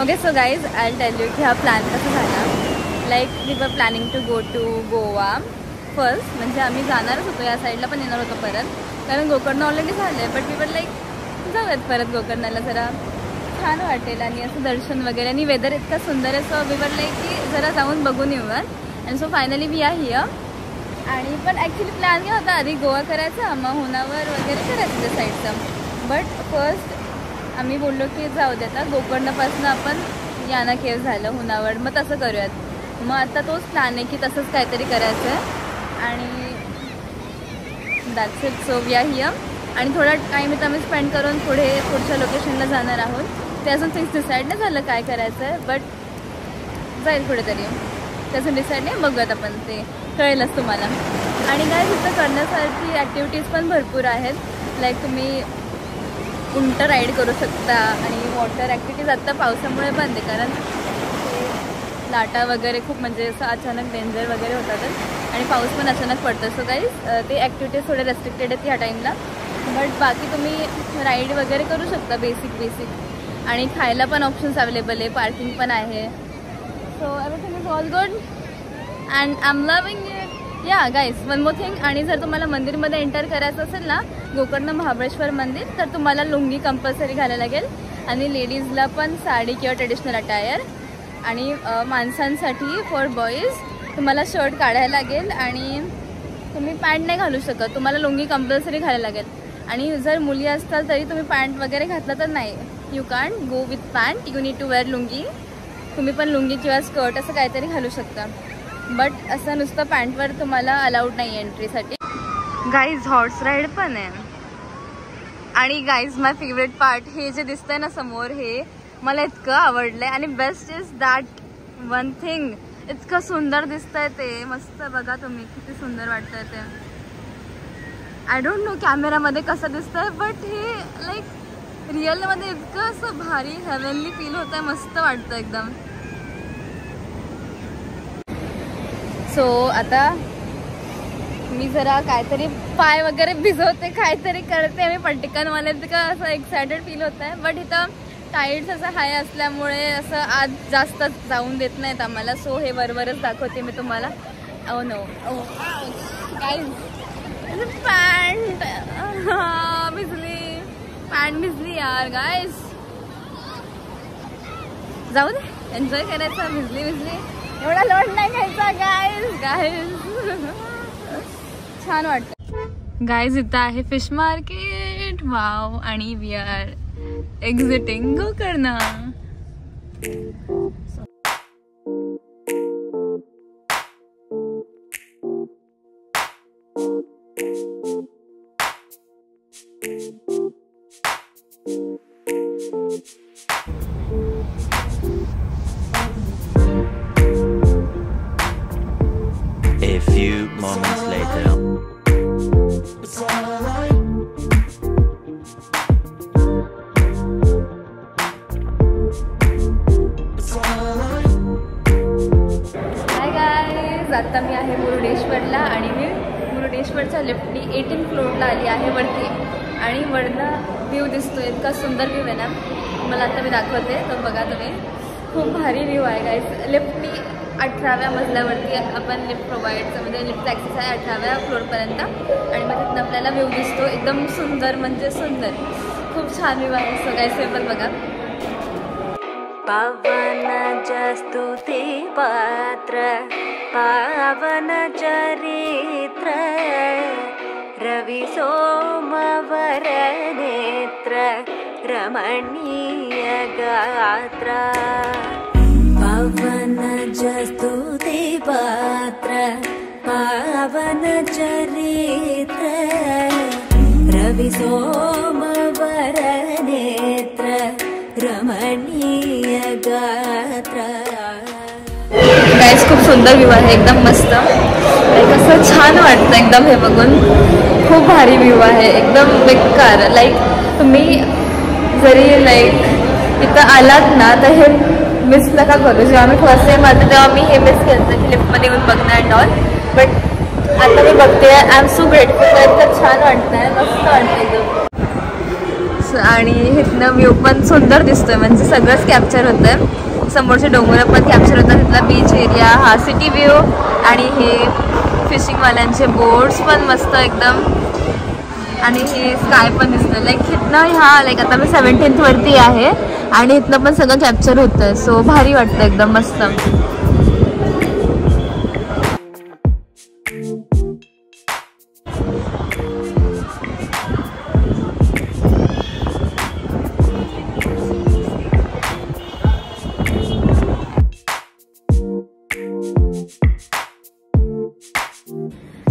Okay so guys I tell you की हा plan कसा झाला. Like we were planning to go to Goa first. म्हणजे आम्ही जाणारच होतो, या साईडला पण येणार होतो परत, कारण गोकर्ण ऑलरेडी झालं आहे. बट वी वर लाईक जाऊयात परत गोकर्णाला, जरा छान वाटेल आणि असं दर्शन वगैरे, आणि वेदर इतका सुंदर आहे. सो वी वर लाईक की जरा जाऊन बघून येऊयात. And so finally we are here. आणि पण ॲक्च्युली प्लॅन काय होता, आधी गोवा करायचा, मग होनावर वगैरे करायचं त्या साईडचं. बट फर्स्ट आम्ही बोललो की जाऊ दे आता गोकर्णपासून आपण याना केव्ह झालं होनावर, मग तसं करूयात. मग आता तोच प्लॅन आहे की तसंच काहीतरी करायचं आहे. आणि that's it. So we are here. आणि थोडा टाईम इथं आम्ही स्पेंड करून पुढच्या लोकेशनला जाणार आहोत. ते अजून फिक्स डिसाईड नाही झालं काय करायचं आहे, बट जाईल कुठेतरी. त्याचं डिसाईड नाही, बघूयात आपण, ते कळेलच तुम्हाला. आणि काय तिथं करण्यासारखी ॲक्टिव्हिटीज पण भरपूर आहेत. लाईक तुम्ही उंट राईड करू शकता, आणि वॉटर ॲक्टिव्हिटीज आत्ता पावसामुळे बंद आहे, कारण ते लाटा वगैरे खूप म्हणजे असं अचानक डेंजर वगैरे होतातच, आणि पाऊस पण अचानक पडतो. सो गाईज ते ॲक्टिव्हिटीज थोडे रेस्ट्रिक्टेड आहेत ह्या टाईमला. बट बाकी तुम्ही राईड वगैरे करू शकता बेसिक. आणि खायला पण ऑप्शन्स अवेलेबल आहे, पार्किंग पण आहे. So everything is all good and I am loving it. या गाईज वन मोर थिंग. आणि जर तुम्हाला मंदिरमध्ये एंटर करायचं असेल ना, गोकर्ण महाबळेश्वर मंदिर, तर तुम्हाला लुंगी कंपल्सरी घालायला लागेल. आणि लेडीजला पण साडी किंवा ट्रेडिशनल अटायर. आणि माणसांसाठी फॉर बॉईज तुम्हाला शर्ट काढायला लागेल, आणि तुम्ही पॅन्ट नाही घालू शकत, तुम्हाला लुंगी कंपल्सरी घालायला लागेल. आणि जर मुली असताल तरी तुम्ही पॅन्ट वगैरे घातलं तर नाही, you can't go with pant, you need to wear lungi. तुम्ही पण लुंगी किंवा स्कर्ट असं काहीतरी घालू शकता. बट असं नुसतं पॅन्टवर तुम्हाला अलाउड नाही आहे एंट्रीसाठी. गाईज हॉर्स राईड पण आहे. आणि गाईज माय फेवरेट पार्ट, हे जे दिसतंय ना समोर, हे मला इतकं आवडलं आहे. आणि best is that one thing, इतकं सुंदर दिसतंय ते. मस्त बघा तुम्ही, किती सुंदर वाटतंय ते. आय डोंट नो कॅमेरामध्ये कसं दिसतंय, बट हे लाईक रिअलमध्ये इतकं असं भारी हेवनली फील होत आहे. मस्त वाटतं एकदम. सो आता मी जरा काहीतरी पाय वगैरे भिजवते, काहीतरी करते मी पटकनवाले, का असं एक्सायटेड फील होत आहे. बट इथं टाईड्स असं हाय असल्यामुळे असं आज जास्त जाऊन देत नाहीत आम्हाला. सो हे वरवरच दाखवते मी तुम्हाला. ओ नो, ओ गाईज पॅन्ट भिजली, पॅन्ट भिजली यार गाईज. जाऊ दे, एन्जॉय करायचं. भिजली एवढा लोड नाही घ्यायचा गाईज. छान वाटतं गाईज. इथं आहे फिश मार्केट, वाव. आणि we are exiting Gokarna. A few moments later. Hi guys, आता मी आहे मुरुडेश्वरला. आणि मी मुरुडेश्वरच्या लिफ्टनी 18 फ्लोअरला आली आहे वरती. आणि वरनं व्ह्यू दिसतो, इतका सुंदर व्ह्यू आहे ना. मला आता मी दाखवते, तर बघा तुम्ही. खूप भारी व्ह्यू आहे गाईज. लिफ्टनी 18व्या मजल्यावरती आपण लिफ्ट प्रोव्हाइडचं, म्हणजे लिफ्टचा ॲक्सेस आहे 18व्या फ्लोअरपर्यंत. आणि मग तिथून आपल्याला व्ह्यू दिसतो एकदम सुंदर, म्हणजे सुंदर. खूप छान व्ह्यू आहे. सो गाईज हे पण बघा. पावन स्तुती पात्र, पावन चरित्र, रवि सोमवर नेत्र, रमणीय गात्र. पावन स्तुति पात्र, पावन चरित्र, रवि सोमवर नेत्र, रमणीय गात्र. गाईज खूप सुंदर व्ह्यू आहे, एकदम मस्त. लाईक असं छान वाटतं एकदम हे बघून. खूप भारी व्ह्यू आहे, एकदम बेकार. लाईक तुम्ही जरी लाईक इथं आलात ना, तर हे मिस नका करू. जेव्हा मी फर्स्ट टाइम आले तेव्हा मी हे मिस केलं की लिफ्टमध्ये येऊन बघणं अँड ऑल. बट आता मी बघते, आय एम सो ग्रेटफुल. इतकं छान वाटतं आहे, मस्त वाटतं एकदम. आणि इथनं व्ह्यू पण सुंदर दिसतोय, म्हणजे सगळंच कॅप्चर होतं. समोरचे डोंगर पण कॅप्चर होतात, तिथला बीच एरिया, हा सिटी व्ह्यू आणि हे फिशिंगवाल्यांचे बोट्स पण मस्त एकदम. आणि हे स्काय पण दिसतं लाईक इथनं. ह्या लाईक आता मी 17th वरती आहे आणि इथनं पण सगळं कॅप्चर होतं. सो भारी वाटतं एकदम मस्त.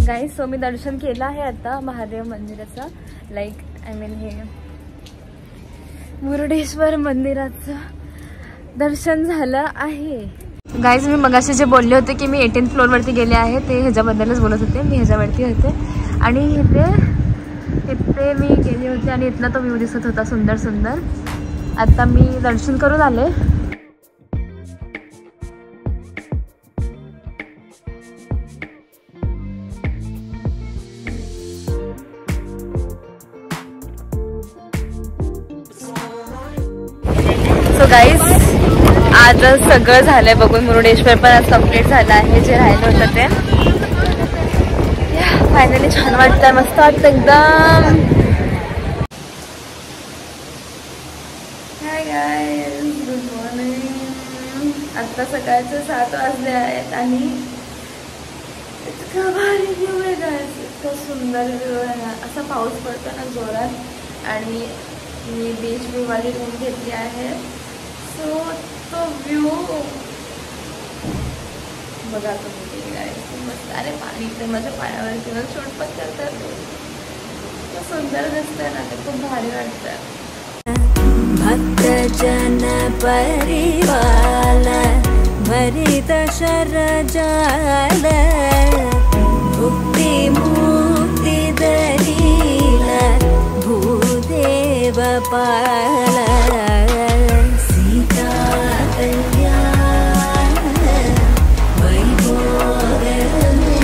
गाईज सो मी दर्शन केलं आहे आता महादेव मंदिराचं, लाईक आय मीन हे मुरुडेश्वर मंदिराचं दर्शन झालं आहे. गाईज मी मगाशी जे बोलले होते की मी 18th फ्लोअरवरती गेले आहे ते ह्याच्याबद्दलच बोलत होते. मी ह्याच्यावरती होते आणि इथे मी गेले होते आणि इथला तो व्ह्यू दिसत होता सुंदर सुंदर. आता मी दर्शन करून आले. सो गाईज आज सगळं झालंय बघून. मुरुडेश्वर पण आज कम्प्लीट झालं आहे, जे राहिलं होतं ते. फायनली छान वाटतंय, मस्त वाटतं एकदम. Hi guys, good morning. आता सकाळचे 7 वाजले आहेत आणि इतका भारी व्ह्यू आहे गाईज, इतका सुंदर व्ह्यू आहे. असा पाऊस पडतो ना जोरात आणि मी बीच व्ह्यूवाली रूम घेतली आहे. सो तो व्ह्यू बघा तुम्ही गाईज, मस्त. अरे पाणी ते माझ्या पायावरती मग शूट पण करतात. तो सुंदर दिसतंय ना, ते खूप भारी वाटतं. भक्तजन परिवार भरित शरजाल मुक्ति मुक्ति दलील भूदेव पाल सीता कल्याण वैभोग में.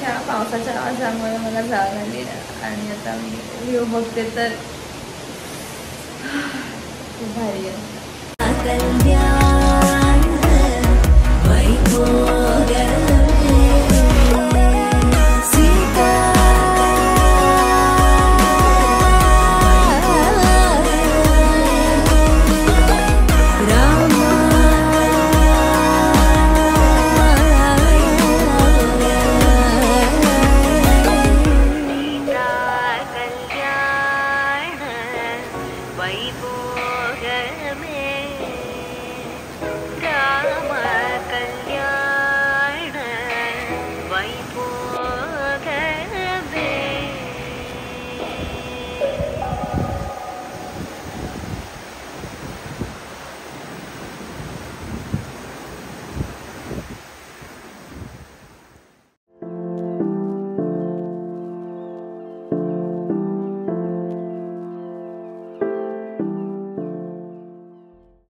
त्या पावसाच्या आवाजामुळे मला जाग आली आणि आता मी व्ह्यू बघते तर खूप भारी आहे.